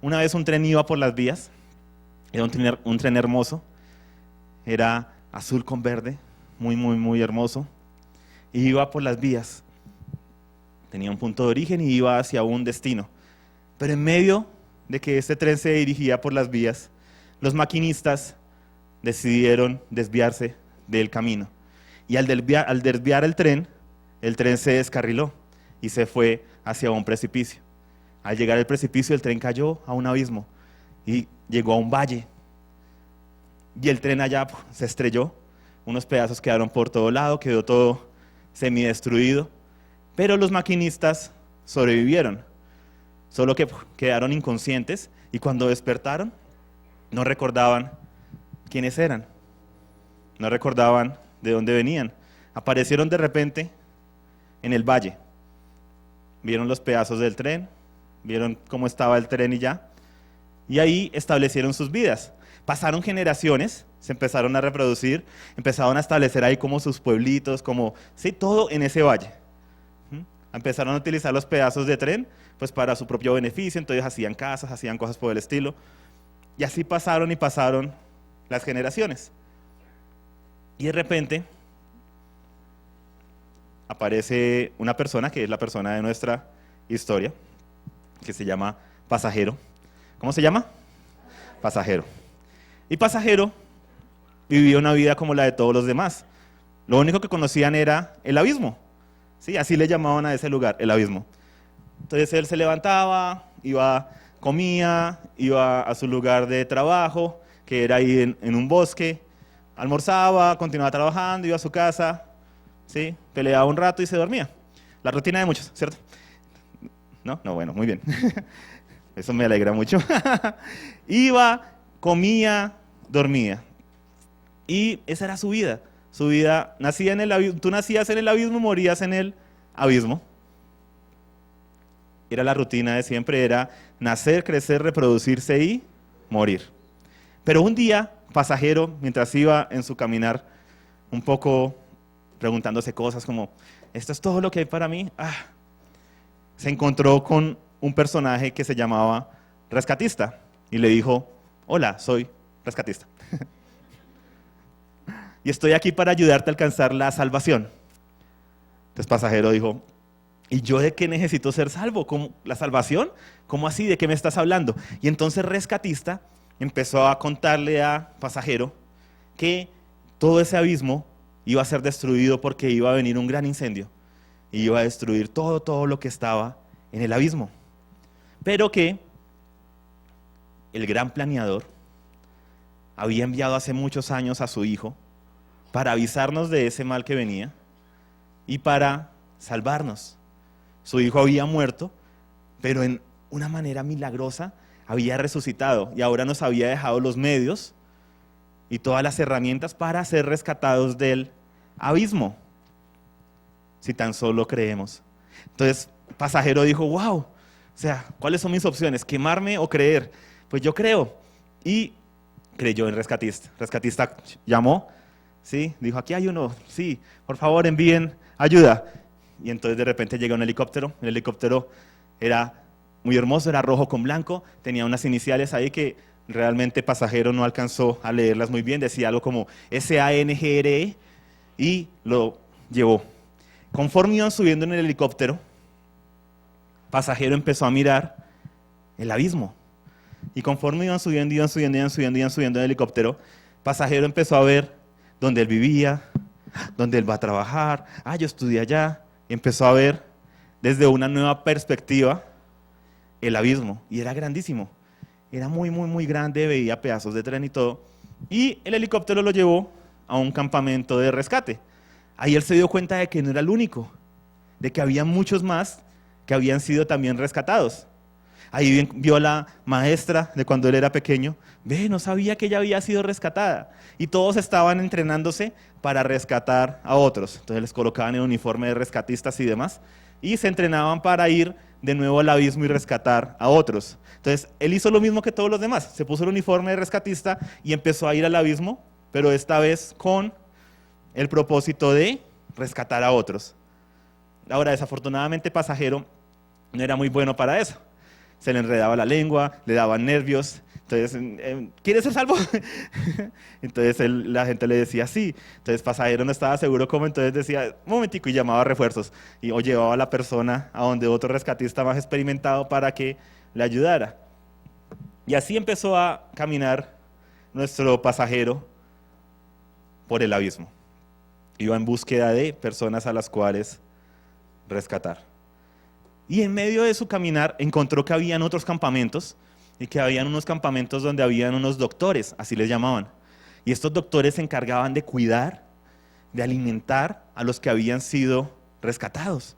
Una vez un tren iba por las vías, era un tren hermoso, era azul con verde, muy, muy, muy hermoso, y iba por las vías. Tenía un punto de origen y iba hacia un destino. Pero en medio de que este tren se dirigía por las vías, los maquinistas decidieron desviarse del camino. Y al desviar el tren se descarriló y se fue hacia un precipicio. Al llegar al precipicio, el tren cayó a un abismo y llegó a un valle. Y el tren allá se estrelló, unos pedazos quedaron por todo lado, quedó todo semidestruido, pero los maquinistas sobrevivieron, solo que quedaron inconscientes y cuando despertaron no recordaban quiénes eran, no recordaban de dónde venían. Aparecieron de repente en el valle, vieron los pedazos del tren, vieron cómo estaba el tren y ahí establecieron sus vidas. Pasaron generaciones, se empezaron a reproducir, empezaron a establecer ahí como sus pueblitos, como, sí, todo en ese valle. Empezaron a utilizar los pedazos de tren pues para su propio beneficio, entonces hacían casas, hacían cosas por el estilo. Y así pasaron y pasaron las generaciones. Y de repente aparece una persona que es la persona de nuestra historia, que se llama Pasajero. ¿Cómo se llama? Pasajero. Y Pasajero vivía una vida como la de todos los demás. Lo único que conocían era el abismo. Sí, así le llamaban a ese lugar, el abismo. Entonces él se levantaba, comía, iba a su lugar de trabajo, que era ahí en un bosque, almorzaba, continuaba trabajando, iba a su casa, ¿sí? Peleaba un rato y se dormía. La rutina de muchos, ¿cierto? ¿No? No, bueno, muy bien. Eso me alegra mucho. Iba, comía, dormía. Y esa era su vida. Su vida nacía en el abismo. Tú nacías en el abismo, morías en el abismo. Era la rutina de siempre, era nacer, crecer, reproducirse y morir. Pero un día, Pasajero, mientras iba en su caminar, un poco preguntándose cosas como, ¿esto es todo lo que hay para mí? Se encontró con un personaje que se llamaba Rescatista y le dijo, hola, soy Rescatista. Y estoy aquí para ayudarte a alcanzar la salvación. Entonces Pasajero dijo, ¿y yo de qué necesito ser salvo? ¿Cómo, la salvación? ¿Cómo así? ¿De qué me estás hablando? Y entonces Rescatista empezó a contarle a Pasajero que todo ese abismo iba a ser destruido porque iba a venir un gran incendio y iba a destruir todo lo que estaba en el abismo. Pero que el gran planeador había enviado hace muchos años a su hijo para avisarnos de ese mal que venía y para salvarnos. Su hijo había muerto, pero en una manera milagrosa había resucitado y ahora nos había dejado los medios y todas las herramientas para ser rescatados del abismo, si tan solo creemos. Entonces, Pasajero dijo, wow, o sea, ¿cuáles son mis opciones? ¿Quemarme o creer? Pues yo creo. Y creyó en Rescatista. Rescatista llamó, ¿sí? Dijo, aquí hay uno, sí, por favor envíen ayuda. Y entonces de repente llega un helicóptero. El helicóptero era muy hermoso, era rojo con blanco, tenía unas iniciales ahí que realmente Pasajero no alcanzó a leerlas muy bien, decía algo como SANGRE y lo llevó. Conforme iban subiendo en el helicóptero, Pasajero empezó a mirar el abismo. Y conforme iban subiendo en el helicóptero, Pasajero empezó a ver dónde él vivía, dónde él va a trabajar. Yo estudié allá. Empezó a ver desde una nueva perspectiva el abismo. Y era grandísimo. Era muy, muy, muy grande, veía pedazos de tren y todo. Y el helicóptero lo llevó a un campamento de rescate. Ahí él se dio cuenta de que no era el único, de que había muchos más que habían sido también rescatados. Ahí vio a la maestra de cuando él era pequeño. No sabía que ella había sido rescatada. Y todos estaban entrenándose para rescatar a otros. Entonces les colocaban el uniforme de rescatistas y demás. Y se entrenaban para ir de nuevo al abismo y rescatar a otros. Entonces él hizo lo mismo que todos los demás. Se puso el uniforme de rescatista y empezó a ir al abismo, pero esta vez con el propósito de rescatar a otros. Ahora, desafortunadamente, Pasajero no era muy bueno para eso. se le enredaba la lengua, le daban nervios. Entonces, ¿quieres ser salvo? Entonces la gente le decía sí. Entonces pasajero no estaba seguro cómo, entonces decía, un momentico, y llamaba a refuerzos. O llevaba a la persona a donde otro rescatista más experimentado para que le ayudara. Y así empezó a caminar nuestro pasajero por el abismo. Iba en búsqueda de personas a las cuales rescatar. Y en medio de su caminar encontró que habían otros campamentos, y que habían unos campamentos donde habían unos doctores, así les llamaban. Y estos doctores se encargaban de cuidar, de alimentar a los que habían sido rescatados.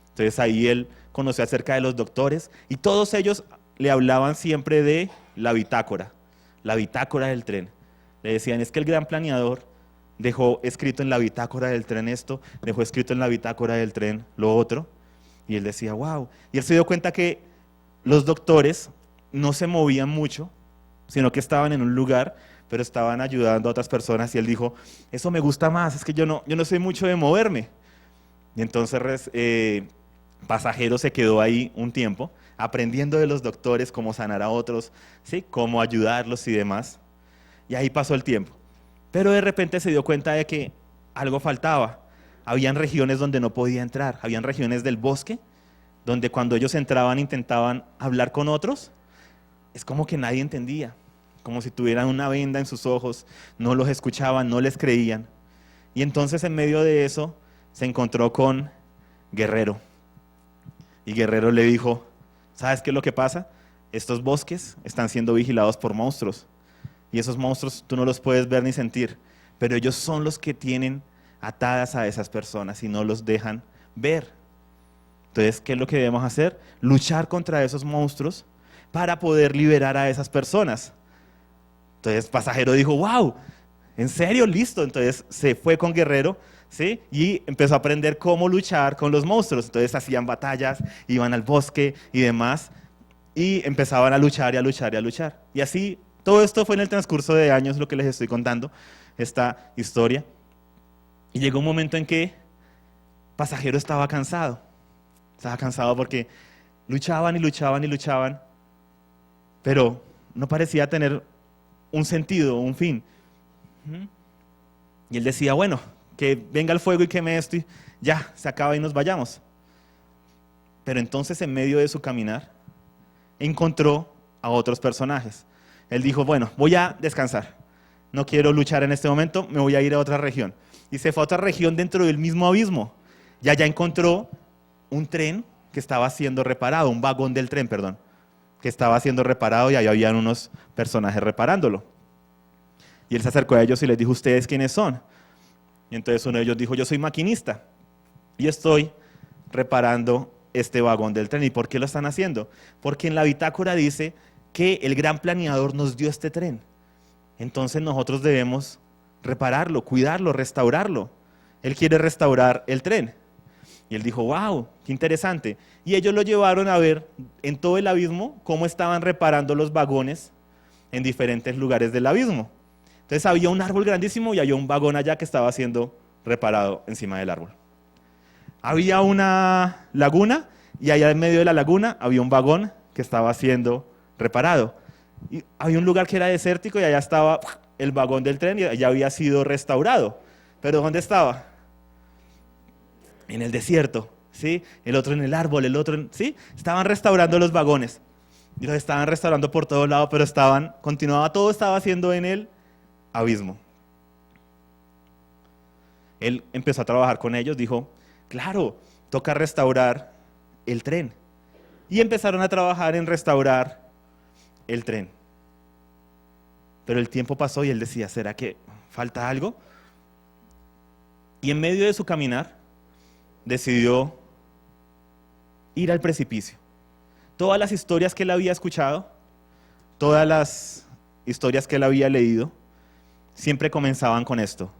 Entonces ahí él conoció acerca de los doctores, y todos ellos le hablaban siempre de la bitácora del tren. Le decían, es que el gran planeador dejó escrito en la bitácora del tren esto, dejó escrito en la bitácora del tren lo otro. Y él decía, wow. Y él se dio cuenta que los doctores no se movían mucho, sino que estaban en un lugar, pero estaban ayudando a otras personas. Y él dijo, eso me gusta más, es que yo no soy mucho de moverme. Y entonces pasajero se quedó ahí un tiempo, aprendiendo de los doctores cómo sanar a otros, ¿sí? Cómo ayudarlos y demás. Y ahí pasó el tiempo. Pero de repente se dio cuenta de que algo faltaba. Habían regiones donde no podía entrar, habían regiones del bosque, donde cuando ellos entraban intentaban hablar con otros, es como que nadie entendía, como si tuvieran una venda en sus ojos, no los escuchaban, no les creían. Y entonces en medio de eso se encontró con Guerrero. Y Guerrero le dijo, ¿sabes qué es lo que pasa? Estos bosques están siendo vigilados por monstruos. Y esos monstruos tú no los puedes ver ni sentir, pero ellos son los que tienen atadas a esas personas y no los dejan ver. Entonces, ¿qué es lo que debemos hacer? Luchar contra esos monstruos para poder liberar a esas personas. Entonces, pasajero dijo, wow, ¿en serio? Listo. Entonces, se fue con Guerrero, ¿sí? Y empezó a aprender cómo luchar con los monstruos. Entonces, hacían batallas, iban al bosque y demás, y empezaban a luchar y a luchar y a luchar. Y así, todo esto fue en el transcurso de años, lo que les estoy contando, esta historia. Y llegó un momento en que pasajero estaba cansado porque luchaban y luchaban y luchaban, pero no parecía tener un sentido, un fin. Y él decía, bueno, que venga el fuego y queme esto y ya, se acaba y nos vayamos. Pero entonces en medio de su caminar encontró a otros personajes. Él dijo, bueno, voy a descansar, no quiero luchar en este momento, me voy a ir a otra región. Y se fue a otra región dentro del mismo abismo. Y allá encontró un tren que estaba siendo reparado, un vagón del tren, perdón, que estaba siendo reparado, y ahí habían unos personajes reparándolo. Y él se acercó a ellos y les dijo, ¿ustedes quiénes son? Y entonces uno de ellos dijo, yo soy maquinista y estoy reparando este vagón del tren. ¿Y por qué lo están haciendo? Porque en la bitácora dice que el gran planeador nos dio este tren. Entonces nosotros debemos repararlo, cuidarlo, restaurarlo. Él quiere restaurar el tren. Y él dijo, wow, qué interesante. Y ellos lo llevaron a ver en todo el abismo cómo estaban reparando los vagones en diferentes lugares del abismo. Entonces había un árbol grandísimo y había un vagón allá que estaba siendo reparado encima del árbol. Había una laguna y allá en medio de la laguna había un vagón que estaba siendo reparado. Y había un lugar que era desértico y allá estaba el vagón del tren y ya había sido restaurado. ¿Pero dónde estaba? En el desierto, ¿sí? El otro en el árbol, el otro ¿sí? Estaban restaurando los vagones. Y los estaban restaurando por todos lados, pero todo estaba haciendo en el abismo. Él empezó a trabajar con ellos, dijo, claro, toca restaurar el tren. Y empezaron a trabajar en restaurar el tren. Pero el tiempo pasó y él decía, ¿será que falta algo? Y en medio de su caminar, decidió ir al precipicio. Todas las historias que él había escuchado, todas las historias que él había leído, siempre comenzaban con esto.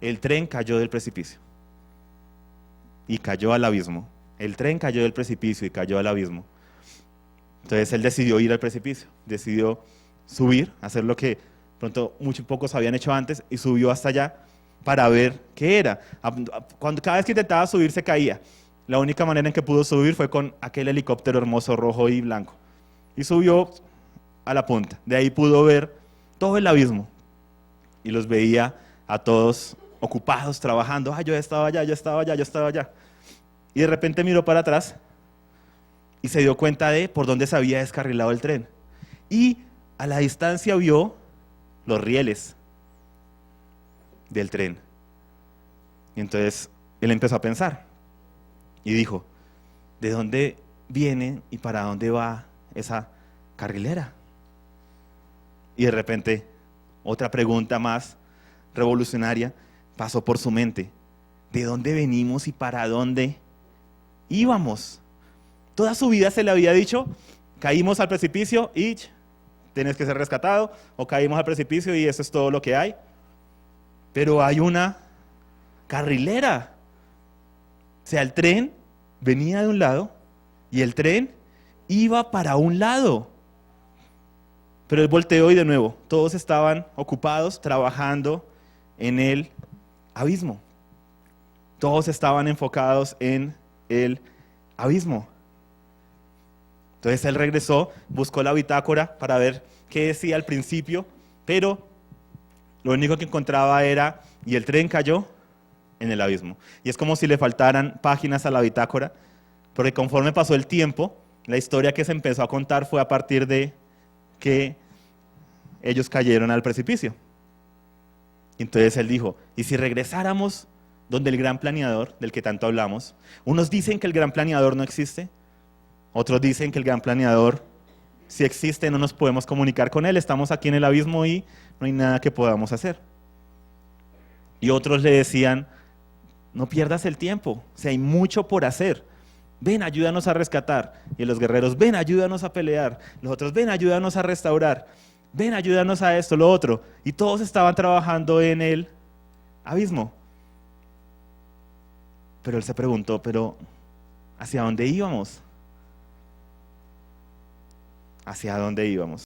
El tren cayó del precipicio y cayó al abismo. El tren cayó del precipicio y cayó al abismo. Entonces él decidió ir al precipicio, decidió subir, hacer lo que pronto muchos pocos habían hecho antes, y subió hasta allá para ver qué era. Cada vez que intentaba subir se caía. la única manera en que pudo subir fue con aquel helicóptero hermoso rojo y blanco. Y subió a la punta. De ahí pudo ver todo el abismo. Y los veía a todos ocupados, trabajando. Yo estaba allá, yo estaba allá, yo estaba allá. Y de repente miró para atrás y se dio cuenta de por dónde se había descarrilado el tren. Y a la distancia vio los rieles del tren. Y entonces él empezó a pensar y dijo, ¿de dónde viene y para dónde va esa carrilera? Y de repente otra pregunta más revolucionaria pasó por su mente. ¿De dónde venimos y para dónde íbamos? Toda su vida se le había dicho, caímos al precipicio y tienes que ser rescatado, o caímos al precipicio y eso es todo lo que hay. Pero hay una carrilera. O sea, el tren venía de un lado y el tren iba para un lado. Pero él volteó y de nuevo, todos estaban ocupados trabajando en el abismo. Todos estaban enfocados en el abismo. Entonces él regresó, buscó la bitácora para ver qué decía al principio, pero lo único que encontraba era, y el tren cayó en el abismo. Y es como si le faltaran páginas a la bitácora, porque conforme pasó el tiempo, la historia que se empezó a contar fue a partir de que ellos cayeron al precipicio. Entonces él dijo, ¿y si regresáramos donde el gran planeador, del que tanto hablamos? Unos dicen que el gran planeador no existe, otros dicen que el gran planeador sí existe, no nos podemos comunicar con él, estamos aquí en el abismo y no hay nada que podamos hacer. Y otros le decían, no pierdas el tiempo, o sea, hay mucho por hacer. Ven, ayúdanos a rescatar. Y los guerreros, ven, ayúdanos a pelear. Los otros, ven, ayúdanos a restaurar. Ven, ayúdanos a esto, lo otro. Y todos estaban trabajando en el abismo. Pero él se preguntó, pero ¿hacia dónde íbamos? ¿Hacia dónde íbamos?